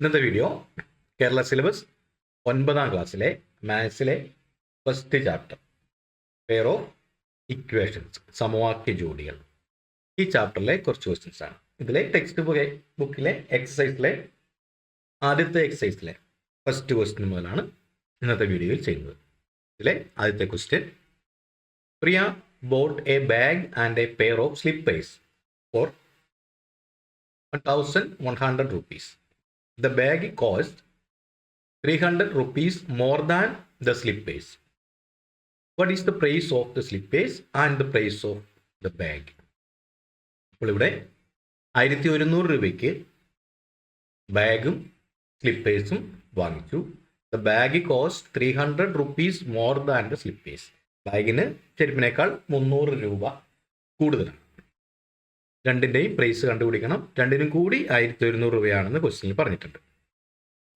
ഇന്നത്തെ video Kerala syllabus 9ാം ക്ലാസ്സിലെ മാത്സിലെ first chapter pair of equations സമവാക്യ ജോഡികൾ. ഈ ചാപ്റ്ററിലെ കുറച്ച് ക്വസ്റ്റ്യൻസ് ആണ്. ഇതിലെ ടെക്സ്റ്റ് ബുക്കിലെ എക്സസൈസിലെ ആദ്യത്തെ എക്സസൈസിലെ ഫസ്റ്റ് ക്വസ്റ്റ്യൻ മുതലാണ് ഇന്നത്തെ വീഡിയോയിൽ ചെയ്യുന്നത്. ഇതിലെ ആദ്യത്തെ question: Priya bought a bag and a pair of slippers for 1100 rupees. The bag cost 300 rupees more than the slippers. What is the price of the slippers and the price of the bag? അപ്പോൾ ഇവിടെ 1100 രൂപയ്ക്ക് ബാഗും സ്ലിപ്പേഴ്സും വാങ്ങിച്ചു. The bag cost 300 rupees more than the slippers. ബാഗിന് ചെരുപ്പിനേക്കാൾ 300 രൂപ കൂടുതലാണ്. രണ്ടിൻ്റെയും price കണ്ടുപിടിക്കണം. രണ്ടിനും കൂടി 1100 രൂപയാണെന്ന് ക്വസ്റ്റ്യനിൽ പറഞ്ഞിട്ടുണ്ട്.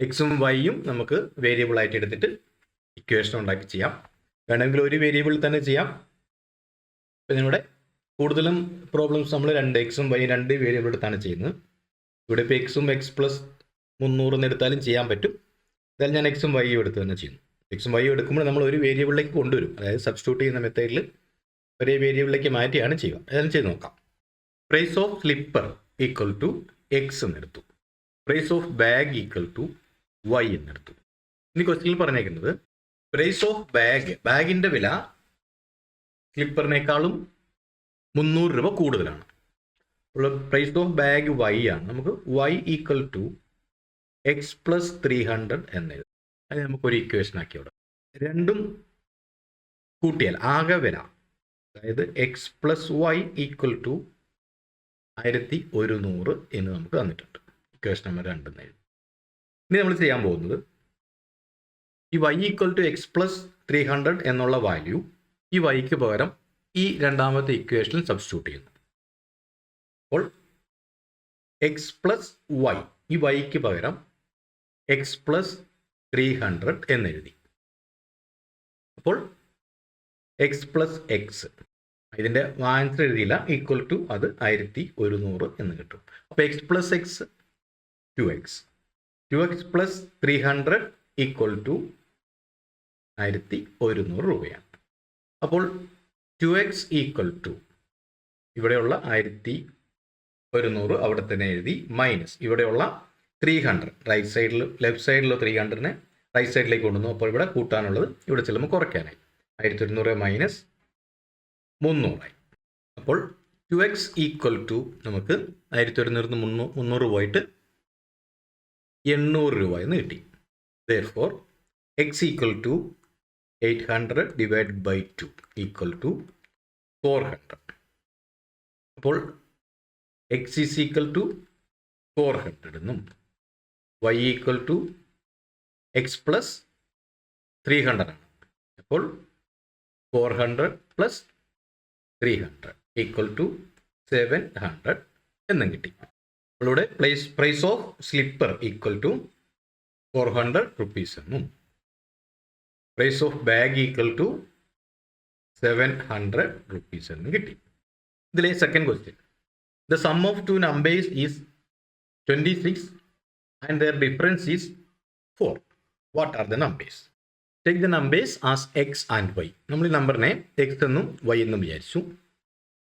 എക്സും വൈയും നമുക്ക് വേരിയബിൾ ആയിട്ട് എടുത്തിട്ട് ഇക്വേഷൻ ഉണ്ടാക്കി ചെയ്യാം. വേണമെങ്കിൽ ഒരു വേരിയബിൾ തന്നെ ചെയ്യാം. പിന്നെ ഇവിടെ കൂടുതലും പ്രോബ്ലംസ് നമ്മൾ 2x ഉം y 2 വേരിയബിൾ എടുത്താണ് ചെയ്യുന്നത്. ഇവിടെ ഇപ്പോൾ എക്സും x പ്ലസ് 300 എന്ന് എടുത്താലും ചെയ്യാൻ പറ്റും. എന്തായാലും ഞാൻ എക്സും വൈയും എടുത്ത് തന്നെ ചെയ്യുന്നു. എക്സും വൈയും എടുക്കുമ്പോൾ നമ്മൾ ഒരു വേരിയബിളിലേക്ക് കൊണ്ടുവരും. അതായത് സബ്സ്റ്റിറ്റ്യൂട്ട് ചെയ്യുന്ന മെത്തേഡിൽ ഒരേ വേരിയബിളിലേക്ക് മാറ്റിയാണ് ചെയ്യുക. അതെല്ലാം ചെയ്ത് നോക്കാം. Price of slipper equal to x എന്നെടുത്തു. Price of bag equal to y എന്നെടുത്തു. ഇനി ക്വസ്റ്റ്യനിൽ പറഞ്ഞേക്കുന്നത് പ്രൈസ് ഓഫ് ബാഗിൻ്റെ വില സ്ലിപ്പറിനേക്കാളും 300 രൂപ കൂടുതലാണ്. അപ്പോൾ പ്രൈസ് ഓഫ് ബാഗ് വൈ ആണ്. നമുക്ക് Y equal to X plus 300 എന്നെഴുതും. അത് നമുക്കൊരു ഇക്വേഷൻ ആക്കി അവിടെ രണ്ടും കൂട്ടിയാൽ ആകെ വില, അതായത് X plus Y equal to 1100 എന്ന് നമുക്ക് തന്നിട്ടുണ്ട്. ഇക്വേഷൻ നമ്പർ 2 എന്ന് എഴുതി. ഇനി നമ്മൾ ചെയ്യാൻ പോകുന്നത് ഈ Y equal to X plus 300 എന്നുള്ള വാല്യൂ ഈ വൈക്ക് പകരം ഈ രണ്ടാമത്തെ ഇക്വേഷനിൽ സബ്സ്റ്റിറ്റ്യൂട്ട് ചെയ്യുന്നു. അപ്പോൾ എക്സ് പ്ലസ് വൈ, ഈ വൈക്ക് പകരം എക്സ് പ്ലസ് 300 എന്നെഴുതി. അപ്പോൾ എക്സ് പ്ലസ് എക്സ്, ഇതിൻ്റെ ആൻസർ എഴുതിയില്ല, ഈക്വൽ ടു അത് 1100 എന്ന് കിട്ടും. അപ്പോൾ X plus X 2x plus 300 equal to 1100 രൂപയാണ്. അപ്പോൾ 2x ഈക്വൽ ടു ഇവിടെയുള്ള 1100 അവിടെ തന്നെ എഴുതി, മൈനസ് ഇവിടെയുള്ള 300 റൈറ്റ് സൈഡിൽ, ലെഫ്റ്റ് സൈഡിലുള്ള 300നെ റൈറ്റ് സൈഡിലേക്ക് കൊണ്ടുവന്നു. അപ്പോൾ ഇവിടെ കൂട്ടാനുള്ളത് ഇവിടെ ചെല്ലുമ്പോൾ കുറയ്ക്കാനായി 1100 മൈനസ് 300 ആയി. അപ്പോൾ 2x ഈക്വൽ ടു നമുക്ക് 1100 300 പോയിട്ട് 800 രൂപ എന്ന് കിട്ടി. therefore x equal to 800 divide by 2 equal to 400. അപ്പോൾ x ഈസ് ഈക്വൽ ടു 400 എന്നും y equal to X plus 300 ആണ്. അപ്പോൾ 400 പ്ലസ് 300 ഈക്വൽ ടു 700 എന്നും കിട്ടി. നമ്മളുടെ price of slipper equal to 400 rupees എന്നും price of bag equal to 700 rupees എന്നും കിട്ടി. ഇതിലെ second question: the sum of two numbers is 26 and their difference is 4. What are the numbers? Take the numbers as x and y. നമ്മൾ ഈ നമ്പറിനെ x എന്നും y എന്നും വിചാരിച്ചു.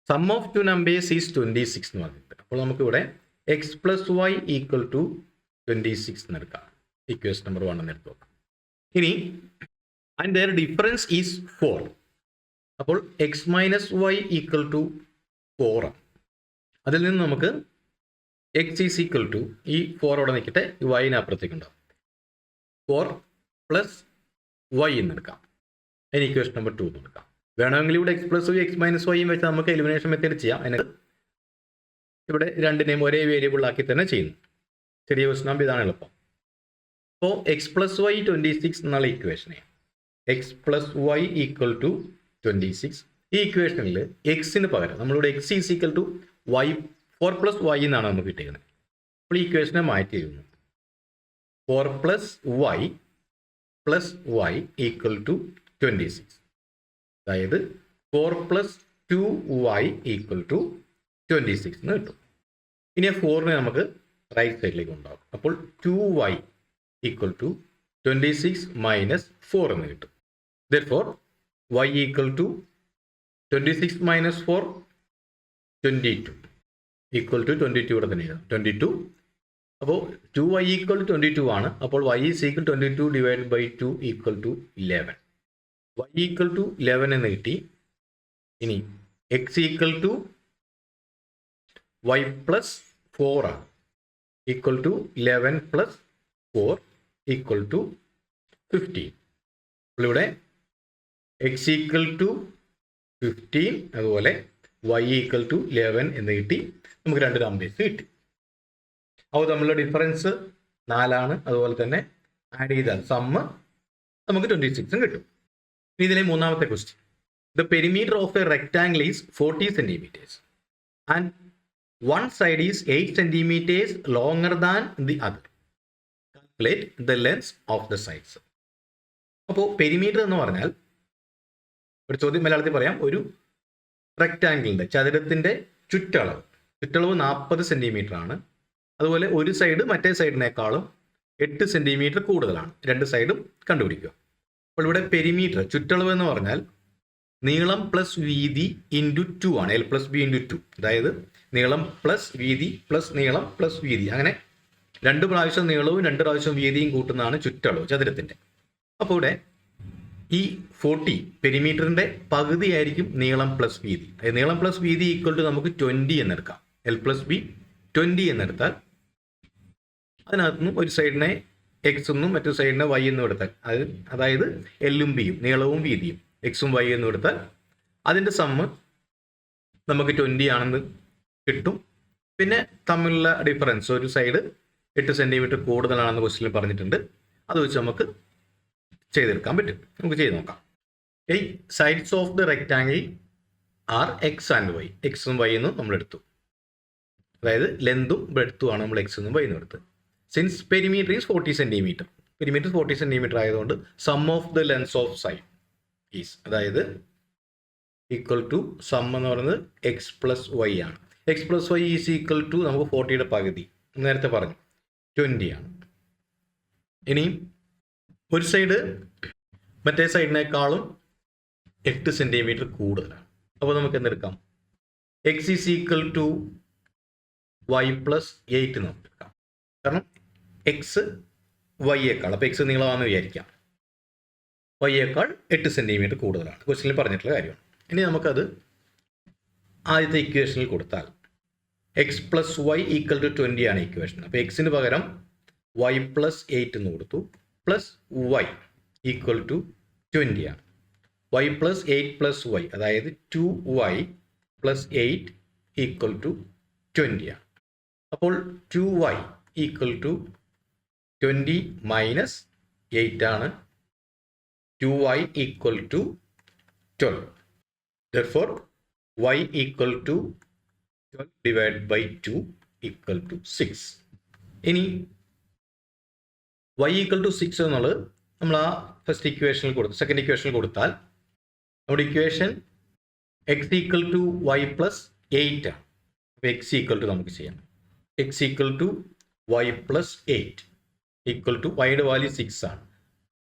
Sum of two numbers is 26 എന്ന് പറഞ്ഞിട്ട്, അപ്പോൾ നമുക്കിവിടെ x plus Y equal to 26 എന്ന് എടുക്കാം. ഇക്വേഷൻ നമ്പർ 1 എന്ന് എടുത്തു നോക്കാം. ഇനി ആൻഡ് ദെയർ ഡിഫറൻസ് ഈസ് 4. അപ്പോൾ x minus y equal to 4 ആണ്. അതിൽ നിന്ന് നമുക്ക് എക്സ് ഈസ് ഈക്വൽ ടു, ഈ 4 അവിടെ നിൽക്കട്ടെ, ഈ വൈന് അപ്പുറത്തേക്ക് ഉണ്ടാവും, 4 പ്ലസ് വൈ എന്ന് എടുക്കാം. അതിന് ഇക്വേഷൻ നമ്പർ 2 എന്ന് എടുക്കാം. വേണമെങ്കിൽ ഇവിടെ x plus y x minus വൈയും വെച്ച് നമുക്ക് എലിമിനേഷൻ മെത്തേഡ് ചെയ്യാം. അതിന് ഇവിടെ രണ്ടിനെയും ഒരേ വേരിയബിളാക്കി തന്നെ ചെയ്യുന്നു. ചെറിയ ക്വസ്റ്റൻ ആകുമ്പോൾ ഇതാണ് എളുപ്പം. അപ്പോൾ എക്സ് പ്ലസ് വൈ 26 എന്നുള്ള ഇക്വേഷനെ x plus Y equal to 26, ഈ ഇക്വേഷനിൽ എക്സിന് പകരം നമ്മളിവിടെ x is equal to y 4 plus y എന്നാണ് നമുക്ക് കിട്ടിയത്. അപ്പോൾ ഈ ഇക്വേഷനെ മാറ്റി എഴുതുന്നു. 4 പ്ലസ് വൈ ഈക്വൽ ടു 26, അതായത് 4 പ്ലസ് 2y ഈക്വൽ ടു 26 എന്ന് കിട്ടും. ഇനി 4നെ നമുക്ക് റൈറ്റ് സൈഡിലേക്ക് ഉണ്ടാകും. അപ്പോൾ 2y ഈക്വൽ ടു 26 മൈനസ് 4 എന്ന് കിട്ടും. Therefore y equal to 26 minus 4 22 equal to 22 ഇവിടെ തന്നെ എഴുതാം. 22. അപ്പോൾ 2y ഈക്വൽ ടു 22 ആണ്. അപ്പോൾ y is equal 22 divide by 2 equal to 11. y equal to 11 എന്ന് കിട്ടി. ഇനി x equal to y plus 4 ആണ്. Equal to 11 plus 4 equal to 15. അപ്പോൾ ഇവിടെ x ഈക്വൽ ടു 15 അതുപോലെ y ഈക്വൽ ടു 11 എന്ന് കിട്ടി. നമുക്ക് രണ്ട് നമ്പേഴ്സ് കിട്ടി. അപ്പോൾ തമ്മിലുള്ള ഡിഫറൻസ് 4 ആണ്. അതുപോലെ തന്നെ ആഡ് ചെയ്താൽ സമ്മ് നമുക്ക് 26 കിട്ടും. ഇതിലെ മൂന്നാമത്തെ question. The perimeter of A rectangle is 40 centimetres and one side is 8 centimetres longer than the other. Calculate the length of the sides. അപ്പോൾ പെരിമീറ്റർ എന്ന് പറഞ്ഞാൽ ഒരു ചോദ്യം മലയാളത്തിൽ പറയാം. ഒരു റെക്ടാംഗിളിൻ്റെ ചതുരത്തിൻ്റെ ചുറ്റളവ് 40 സെന്റിമീറ്റർ ആണ്. അതുപോലെ ഒരു സൈഡ് മറ്റേ സൈഡിനേക്കാളും 8 സെന്റിമീറ്റർ കൂടുതലാണ്. രണ്ട് സൈഡും കണ്ടുപിടിക്കുക. അപ്പോൾ ഇവിടെ പെരിമീറ്റർ ചുറ്റളവ് എന്ന് പറഞ്ഞാൽ നീളം പ്ലസ് വീതി ഇൻറ്റു 2 ആണ്. L plus B into 2. അതായത് നീളം പ്ലസ് വീതി പ്ലസ് നീളം പ്ലസ് വീതി, അങ്ങനെ 2 പ്രാവശ്യം നീളവും 2 പ്രാവശ്യം വീതിയും കൂട്ടുന്നതാണ് ചുറ്റളവ് ചതുരത്തിൻ്റെ. അപ്പോൾ ഇവിടെ ഈ 40 പെരിമീറ്ററിൻ്റെ പകുതിയായിരിക്കും നീളം പ്ലസ് വീതി. അതായത് നീളം പ്ലസ് വീതി ഈക്വൽ ടു നമുക്ക് 20 എന്നെടുക്കാം. L പ്ലസ് ബി 20 എന്നെടുത്താൽ അതിനകത്തു നിന്നും ഒരു സൈഡിനെ എക്സ് എന്നും മറ്റു സൈഡിനെ വൈ എന്നും എടുത്താൽ അതായത് എല്ലും ബിയും നീളവും വീതിയും എക്സും വൈ എന്നും എടുത്താൽ അതിൻ്റെ സമ്മ് നമുക്ക് 20 ആണെന്ന് കിട്ടും. പിന്നെ തമ്മിലുള്ള ഡിഫറൻസ് ഒരു സൈഡ് 8 സെൻറ്റിമീറ്റർ കൂടുതലാണെന്ന് ക്വസ്റ്റ്യനിൽ പറഞ്ഞിട്ടുണ്ട്. അത് വെച്ച് നമുക്ക് ചെയ്തെടുക്കാൻ പറ്റും. നമുക്ക് ചെയ്ത് നോക്കാം. ഈ sides of the rectangle are x and y. എക്സും വൈ എന്നും നമ്മൾ എടുത്തു. അതായത് ലെന്തും ബ്രെഡ്ത്തും ആണ് നമ്മൾ എക്സ് എന്നും വൈ എന്നും എടുത്ത്. Since perimeter is 40 centimetre. Perimeter 40 centimetre ആയതുകൊണ്ട് sum of the length of side is, അതായത് ഈക്വൽ ടു സം എന്ന് പറയുന്നത് എക്സ് പ്ലസ് വൈ ആണ്. X plus y is equal to നമുക്ക് 40യുടെ പകുതി നേരത്തെ പറഞ്ഞു 20 ആണ്. ഇനിയും ഒരു സൈഡ് മറ്റേ സൈഡിനേക്കാളും 8 സെൻറ്റിമീറ്റർ കൂടുതലാണ്. അപ്പോൾ നമുക്ക് എന്തെടുക്കാം? X is equal to y plus 8 നമുക്ക് എടുക്കാം. കാരണം എക്സ് വൈയേക്കാൾ, അപ്പോൾ എക്സ് നീളമാണെന്ന് വിചാരിക്കാം, വൈയേക്കാൾ 8 സെൻറ്റിമീറ്റർ കൂടുതലാണ്. ക്വസ്റ്റ്യനിൽ പറഞ്ഞിട്ടുള്ള കാര്യമാണ്. ഇനി നമുക്കത് ആദ്യത്തെ ഇക്വേഷനിൽ കൊടുത്താൽ x plus Y equal to 20 ആണ് ഇക്വേഷൻ. അപ്പോൾ എക്സിന് പകരം വൈ പ്ലസ് 8 എന്ന് കൊടുത്തു. പ്ലസ് വൈ ഈക്വൽ ടു 20 ആണ്. വൈ പ്ലസ് 8 പ്ലസ് വൈ അതായത് 2y പ്ലസ് 8 ഈക്വൽ ടു 20 ആണ്. അപ്പോൾ 2y ഈക്വൽ ടു 20 മൈനസ് 8 ആണ്. 2y equal to 12. Therefore y equal to 12 divide by 2 equal to 6. ഇനി y ഈക്വൽ ടു 6 എന്നുള്ളത് നമ്മൾ ആ ഫസ്റ്റ് ഇക്വേഷനിൽ കൊടുത്തു. സെക്കൻഡ് ഇക്വേഷനിൽ കൊടുത്താൽ നമ്മുടെ equation x equal to y plus 8 ആണ്. അപ്പോൾ എക്സ് ഈക്വൽ ടു നമുക്ക് ചെയ്യാം. X equal to y plus 8 equal to വൈയുടെ വാല്യൂ 6 ആണ്.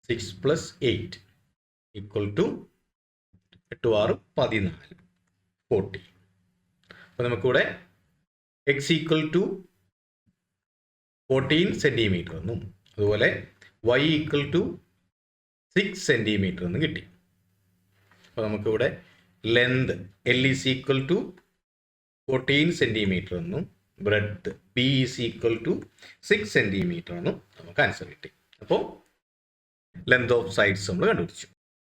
6 പ്ലസ് 8 ഈക്വൽ ടു 8 6 14 40. അപ്പോൾ നമുക്കിവിടെ എക്സ് ഈക്വൽ ടു 14 സെൻറ്റിമീറ്റർ എന്നും അതുപോലെ വൈ ഈക്വൽ ടു 6 സെൻറ്റിമീറ്റർ എന്ന് കിട്ടി. അപ്പോൾ നമുക്കിവിടെ length L is equal to 14 centimetre എന്നും breadth b is equal to 6 centimetre എന്നും നമുക്ക് ആൻസർ കിട്ടി. അപ്പോൾ ലെന്ത് ഓഫ് സൈഡ്സ് നമ്മൾ കണ്ടുപിടിച്ചു.